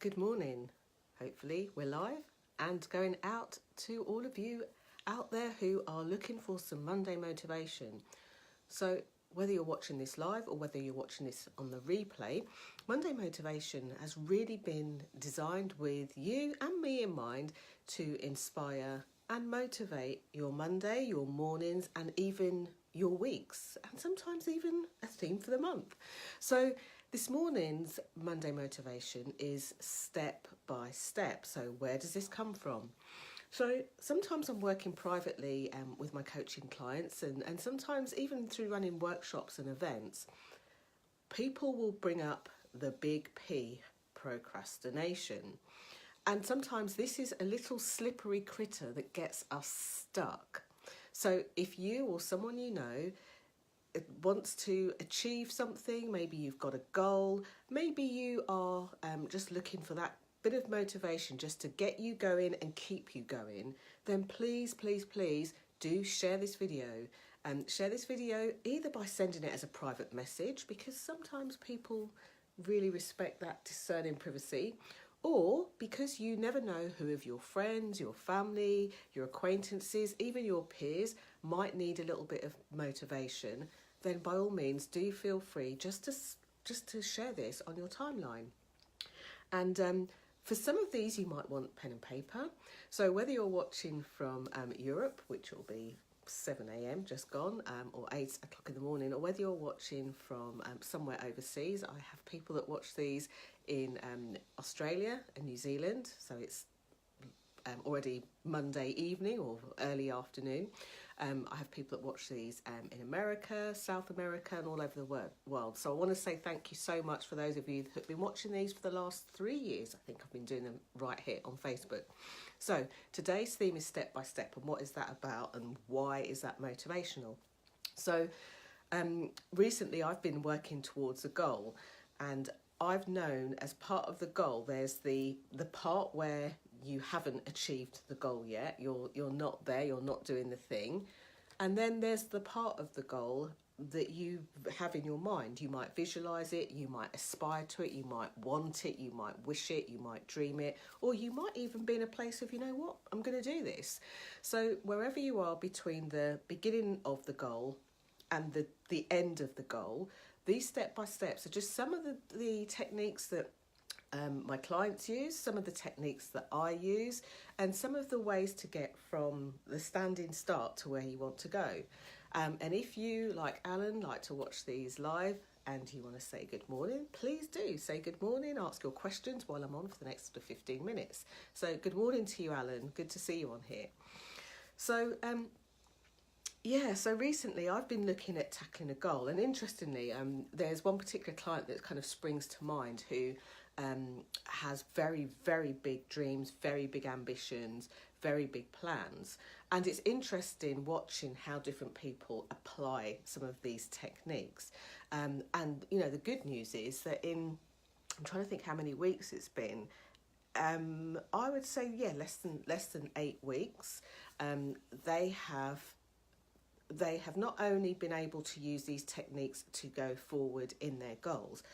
Good morning. Hopefully we're live and going out to all of you out there who are looking for some Monday motivation. So whether you're watching this live or whether you're watching this on the replay, Monday motivation has really been designed with you and me in mind to inspire and motivate your Monday, your mornings, and even your weeks, and sometimes even a theme for the month. So this morning's Monday motivation is step by step. So where does this come from? So sometimes I'm working privately with my coaching clients, and sometimes even through running workshops and events, people will bring up the big P, procrastination. And sometimes this is a little slippery critter that gets us stuck. So if you or someone you know wants to achieve something, maybe you've got a goal, maybe you are just looking for that bit of motivation just to get you going and keep you going, then please do share this video. Share this video either by sending it as a private message, because sometimes people really respect that discerning privacy, or because you never know who of your friends, your family, your acquaintances, even your peers might need a little bit of motivation. Then by all means do feel free just to share this on your timeline. And for some of these you might want pen and paper. So whether you're watching from Europe, which will be 7 a.m. just gone, or 8 o'clock in the morning, or whether you're watching from somewhere overseas, I have people that watch these in Australia and New Zealand, so it's already Monday evening or early afternoon. I have people that watch these in America, South America, and all over the world. So I want to say thank you so much for those of you that have been watching these for the last 3 years. I think I've been doing them right here on Facebook. So today's theme is step by step, and what is that about and why is that motivational? So recently I've been working towards a goal, and I've known as part of the goal there's the part where you haven't achieved the goal yet, you're not there, you're not doing the thing, and then there's the part of the goal that you have in your mind. You might visualize it, you might aspire to it, you might want it, you might wish it, you might dream it, or you might even be in a place of, you know what, I'm going to do this. So wherever you are between the beginning of the goal and the end of the goal, these step by steps are just some of the techniques that my clients use, some of the techniques that I use, and some of the ways to get from the standing start to where you want to go. And if you, like Alan, like to watch these live and you want to say good morning, please do say good morning, ask your questions while I'm on for the next 15 minutes. So good morning to you, Alan. Good to see you on here. So so recently I've been looking at tackling a goal, and interestingly, there's one particular client that kind of springs to mind who has very, very big dreams, very big ambitions, very big plans. And it's interesting watching how different people apply some of these techniques. And, you know, the good news is that I'm trying to think how many weeks it's been, I would say, less than 8 weeks, they have not only been able to use these techniques to go forward in their goals,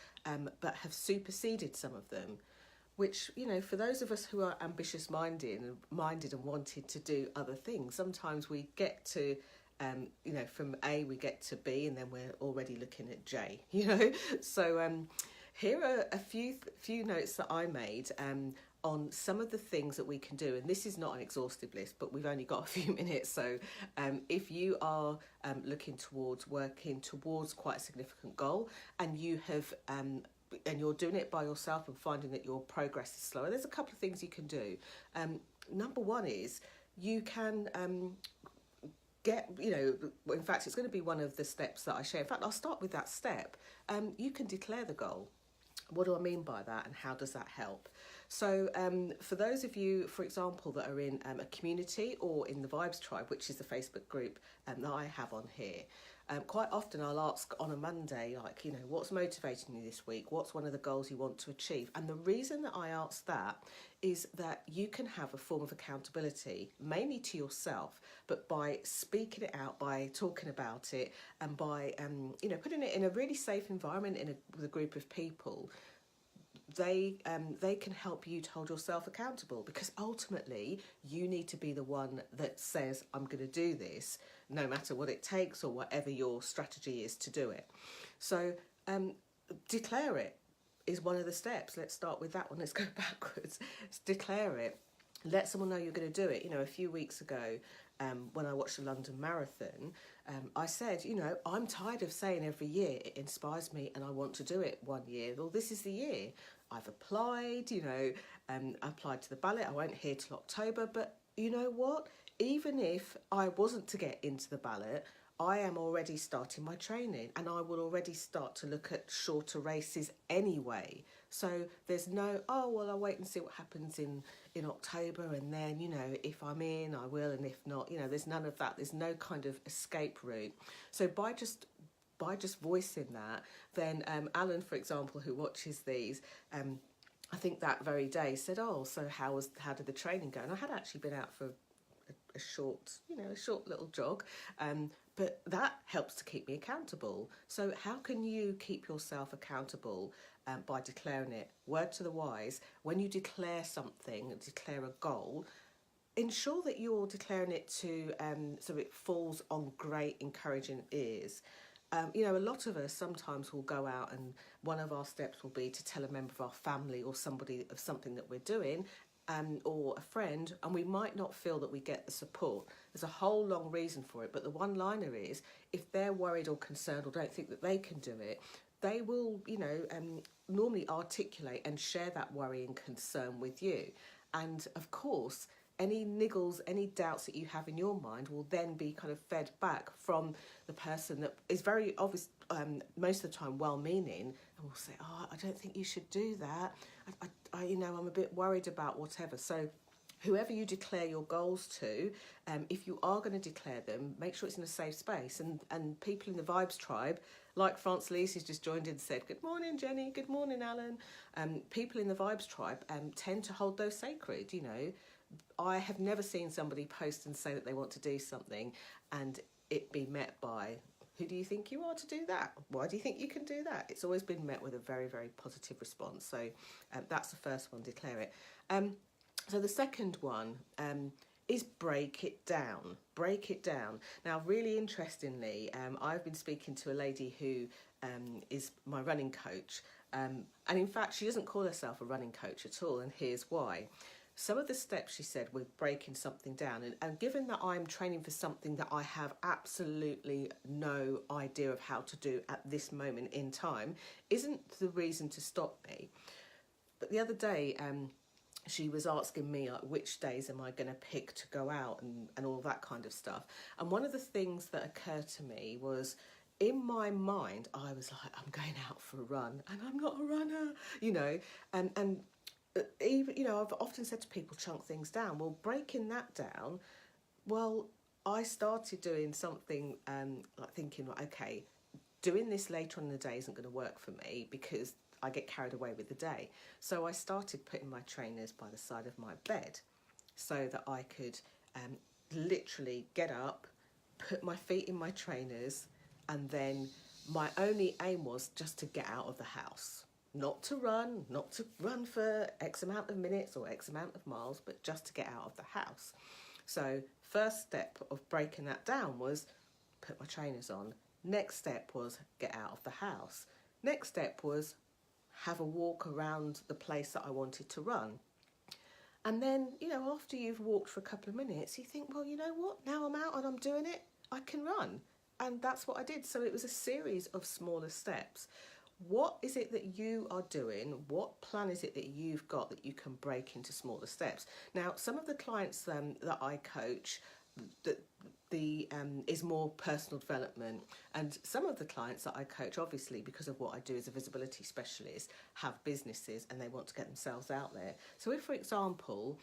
but have superseded some of them, which, you know, for those of us who are ambitious minded and wanted to do other things, sometimes we get to, from A we get to B and then we're already looking at J, you know. So here are a few notes that I made on some of the things that we can do, and this is not an exhaustive list, but we've only got a few minutes. So if you are looking towards working towards quite a significant goal, and you have and you're doing it by yourself and finding that your progress is slower, there's a couple of things you can do. Number one is you can in fact it's going to be one of the steps that I share. In fact, I'll start with that step. You can declare the goal. What do I mean by that, and how does that help? So for those of you, for example, that are in a community or in the Vibes Tribe, which is the Facebook group that I have on here, quite often I'll ask on a Monday, like, you know, what's motivating you this week? What's one of the goals you want to achieve? And the reason that I ask that is that you can have a form of accountability, mainly to yourself, but by speaking it out, by talking about it, and by, putting it in a really safe environment with a group of people, they can help you to hold yourself accountable, because ultimately you need to be the one that says, I'm going to do this no matter what it takes, or whatever your strategy is to do it. So declare it is one of the steps. Let's start with that one. Let's go backwards. Declare it. Let someone know you're going to do it. You know, a few weeks ago, when I watched the London Marathon, I said, you know, I'm tired of saying every year it inspires me and I want to do it one year. Well, this is the year. I've applied, you know, I applied to the ballot. I won't hear till October. But you know what? Even if I wasn't to get into the ballot, I am already starting my training, and I will already start to look at shorter races anyway. So there's no, oh, well, I'll wait and see what happens in October, and then, you know, if I'm in, I will, and if not, you know, there's none of that. There's no kind of escape route. So by just voicing that, then Alan, for example, who watches these, I think that very day said, oh, so how did the training go? And I had actually been out for a short little jog, but that helps to keep me accountable. So how can you keep yourself accountable? By declaring it. Word to the wise, when you declare something, declare a goal, ensure that you're declaring it to so it falls on great encouraging ears. You know, a lot of us sometimes will go out, and one of our steps will be to tell a member of our family or somebody of something that we're doing, or a friend, and we might not feel that we get the support. There's a whole long reason for it, but the one-liner is, if they're worried or concerned or don't think that they can do it, they will, you know, normally articulate and share that worry and concern with you. And of course, any niggles, any doubts that you have in your mind will then be kind of fed back from the person that is very obvious, most of the time well-meaning, and will say, oh, I don't think you should do that. I you know, I'm a bit worried about whatever. So whoever you declare your goals to, if you are going to declare them, make sure it's in a safe space. And people in the Vibes tribe, like France Lise, who's just joined in and said, good morning, Jenny, good morning, Alan. People in the Vibes tribe tend to hold those sacred, you know. I have never seen somebody post and say that they want to do something and it be met by, who do you think you are to do that? Why do you think you can do that? It's always been met with a very, very positive response. So that's the first one, declare it. So the second one is break it down. Break it down. Now, really interestingly, I've been speaking to a lady who is my running coach. And in fact, she doesn't call herself a running coach at all. And here's why. Some of the steps she said with breaking something down, and given that I'm training for something that I have absolutely no idea of how to do at this moment in time, isn't the reason to stop me. But the other day, she was asking me, like, which days am I going to pick to go out and all that kind of stuff. And one of the things that occurred to me was, in my mind, I was like, I'm going out for a run and I'm not a runner, you know, and even, you know, I've often said to people, chunk things down. Well, breaking that down, well, I started doing something like thinking, okay, doing this later on in the day isn't going to work for me because I get carried away with the day. So I started putting my trainers by the side of my bed so that I could literally get up, put my feet in my trainers, and then my only aim was just to get out of the house. Not to run for X amount of minutes or X amount of miles, but just to get out of the house. So first step of breaking that down was put my trainers on. Next step was get out of the house. Next step was have a walk around the place that I wanted to run. And then, you know, after you've walked for a couple of minutes, you think, well, you know what? Now I'm out and I'm doing it, I can run. And that's what I did. So it was a series of smaller steps. What is it that you are doing? What plan is it that you've got that you can break into smaller steps? Now, some of the clients that I coach, is more personal development, and some of the clients that I coach, obviously because of what I do as a visibility specialist, have businesses and they want to get themselves out there. So if, for example,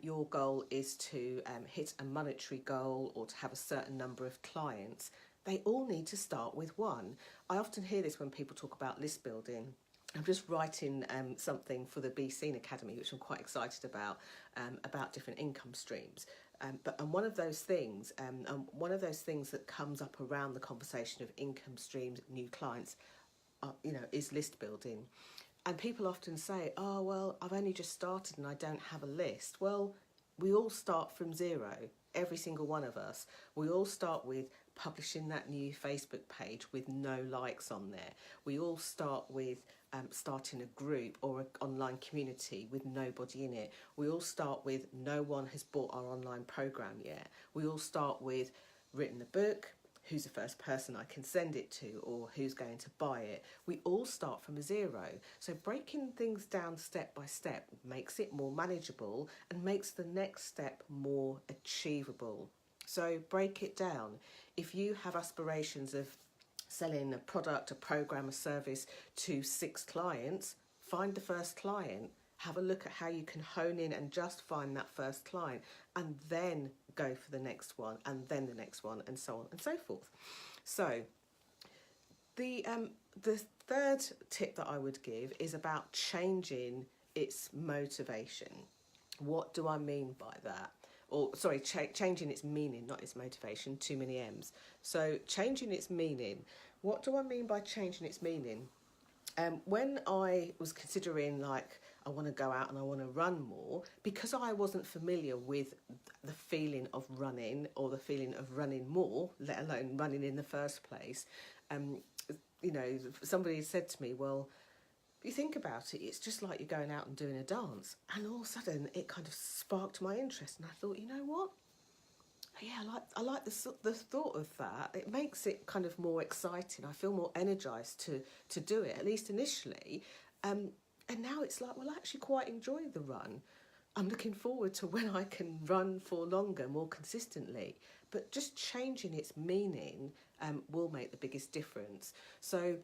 your goal is to hit a monetary goal or to have a certain number of clients, they all need to start with one. I often hear this when people talk about list building. I'm just writing something for the Be Seen Academy, which I'm quite excited about different income streams. But one of those things, that comes up around the conversation of income streams, new clients, you know, is list building. And people often say, oh, well, I've only just started and I don't have a list. Well, we all start from zero, every single one of us. We all start with publishing that new Facebook page with no likes on there. We all start with starting a group or an online community with nobody in it. We all start with no one has bought our online program yet. We all start with written a book, who's the first person I can send it to, or who's going to buy it. We all start from a zero. So breaking things down step by step makes it more manageable and makes the next step more achievable. So break it down. If you have aspirations of selling a product, a program, a service to 6 clients, find the first client. Have a look at how you can hone in and just find that first client, and then go for the next one, and then the next one, and so on and so forth. So the third tip that I would give is about changing its motivation. What do I mean by that? Or sorry, changing its meaning, not its motivation, too many M's. So changing its meaning. What do I mean by changing its meaning? When I was considering, like, I want to go out and I want to run more, because I wasn't familiar with the feeling of running or the feeling of running more, let alone running in the first place. You know, somebody said to me, well, you think about it, it's just like you're going out and doing a dance. And all of a sudden it kind of sparked my interest, and I thought, you know what? Yeah, I like the thought of that. It makes it kind of more exciting. I feel more energised to do it, at least initially. And now it's like, well, I actually quite enjoy the run. I'm looking forward to when I can run for longer, more consistently. But just changing its meaning will make the biggest difference. So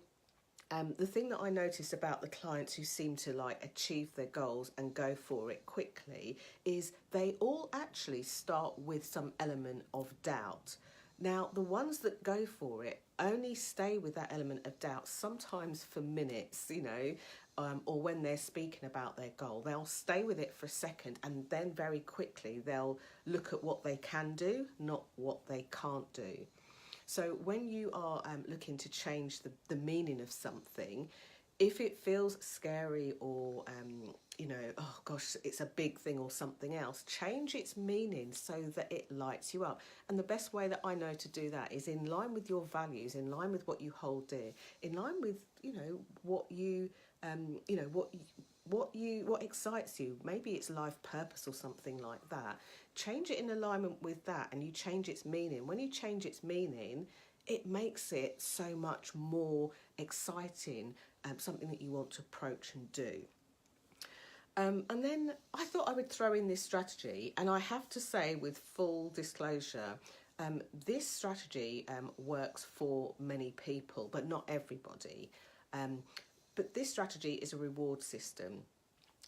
the thing that I noticed about the clients who seem to like achieve their goals and go for it quickly is they all actually start with some element of doubt. Now, the ones that go for it only stay with that element of doubt, sometimes for minutes, you know, or when they're speaking about their goal. They'll stay with it for a second, and then very quickly they'll look at what they can do, not what they can't do. So when you are looking to change the meaning of something, if it feels scary or, you know, oh gosh, it's a big thing or something else, change its meaning so that it lights you up. And the best way that I know to do that is in line with your values, in line with what you hold dear, in line with, you know, what you, what excites you. Maybe it's life purpose or something like that. Change it in alignment with that, and you change its meaning. When you change its meaning, it makes it so much more exciting, something that you want to approach and do. And then I thought I would throw in this strategy, and I have to say with full disclosure, this strategy works for many people, but not everybody. But this strategy is a reward system.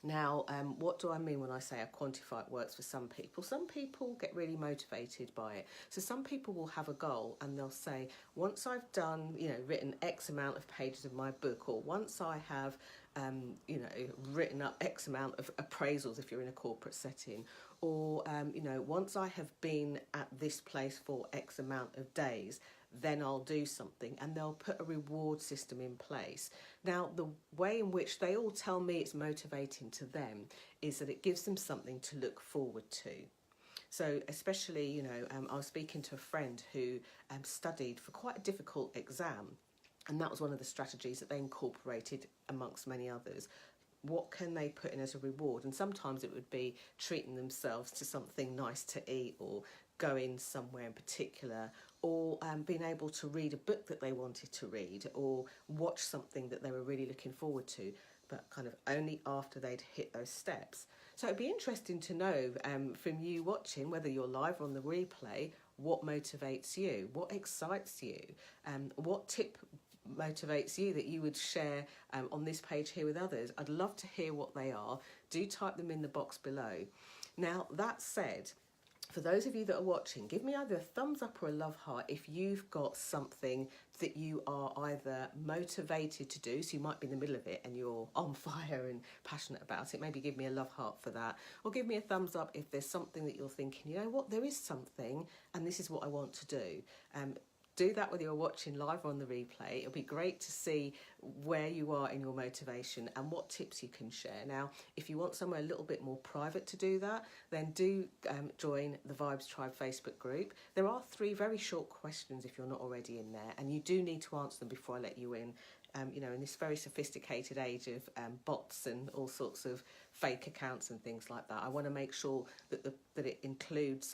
Now, what do I mean when I say I quantify it works for some people? Some people get really motivated by it. So some people will have a goal and they'll say, once I've done, you know, written X amount of pages of my book, or once I have, you know, written up X amount of appraisals if you're in a corporate setting, or, you know, once I have been at this place for X amount of days, then I'll do something, and they'll put a reward system in place. Now, the way in which they all tell me it's motivating to them is that it gives them something to look forward to. So especially, you know, I was speaking to a friend who studied for quite a difficult exam, and that was one of the strategies that they incorporated amongst many others. What can they put in as a reward? And sometimes it would be treating themselves to something nice to eat, or going somewhere in particular, or being able to read a book that they wanted to read, or watch something that they were really looking forward to, but kind of only after they'd hit those steps. So it'd be interesting to know from you watching, whether you're live or on the replay, what motivates you, what excites you, what tip motivates you that you would share on this page here with others. I'd love to hear what they are. Do type them in the box below. Now, that said, for those of you that are watching, give me either a thumbs up or a love heart if you've got something that you are either motivated to do, so you might be in the middle of it and you're on fire and passionate about it. Maybe give me a love heart for that, or give me a thumbs up if there's something that you're thinking, you know what, there is something and this is what I want to do. do that whether you're watching live or on the replay. It'll be great to see where you are in your motivation and what tips you can share. Now, if you want somewhere a little bit more private to do that, then do join the Vibes Tribe Facebook group. There are 3 very short questions if you're not already in there, and you do need to answer them before I let you in. You know, in this very sophisticated age of bots and all sorts of fake accounts and things like that, I want to make sure that that it includes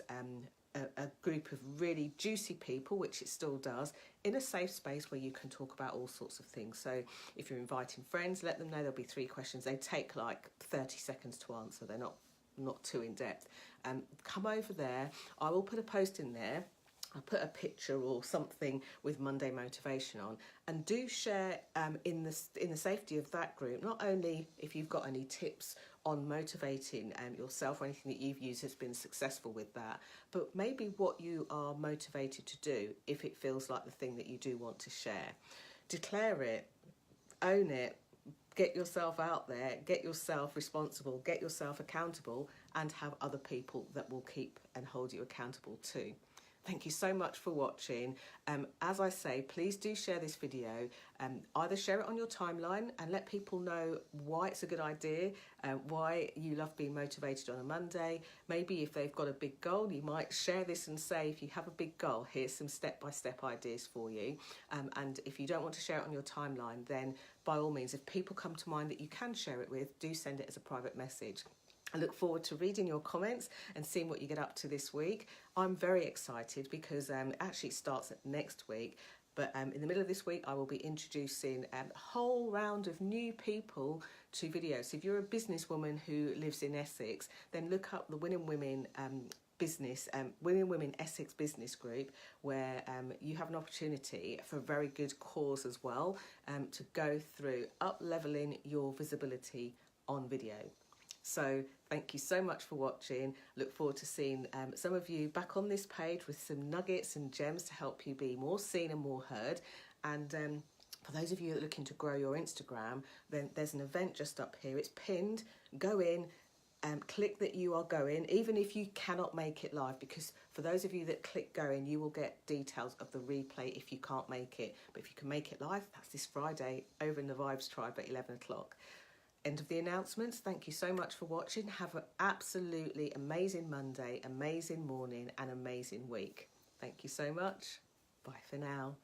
a group of really juicy people, which it still does, in a safe space where you can talk about all sorts of things. So if you're inviting friends, let them know there'll be 3 questions. They take like 30 seconds to answer. They're not too in depth. Come over there. I will put a post in there. I'll put a picture or something with Monday Motivation on, and do share in the safety of that group, not only if you've got any tips on motivating yourself or anything that you've used has been successful with that, but maybe what you are motivated to do if it feels like the thing that you do want to share. Declare it, own it, get yourself out there, get yourself responsible, get yourself accountable, and have other people that will keep and hold you accountable too. Thank you so much for watching. As I say, please do share this video. Either share it on your timeline and let people know why it's a good idea, why you love being motivated on a Monday. Maybe if they've got a big goal, you might share this and say, if you have a big goal, here's some step-by-step ideas for you. And if you don't want to share it on your timeline, then by all means, if people come to mind that you can share it with, do send it as a private message. I look forward to reading your comments and seeing what you get up to this week. I'm very excited because actually it starts next week, but in the middle of this week I will be introducing a whole round of new people to videos. So if you're a businesswoman who lives in Essex, then look up the Winning Women Winning Women Essex Business Group, where you have an opportunity for a very good cause as well, to go through up-leveling your visibility on video. So thank you so much for watching. Look forward to seeing some of you back on this page with some nuggets and gems to help you be more seen and more heard. And for those of you that are looking to grow your Instagram, then there's an event just up here. It's pinned. Go in, click that you are going, even if you cannot make it live, because for those of you that click going, you will get details of the replay if you can't make it. But if you can make it live, that's this Friday over in the Vibes Tribe at 11 o'clock. End of the announcements. Thank you so much for watching. Have an absolutely amazing Monday, amazing morning, and amazing week. Thank you so much. Bye for now.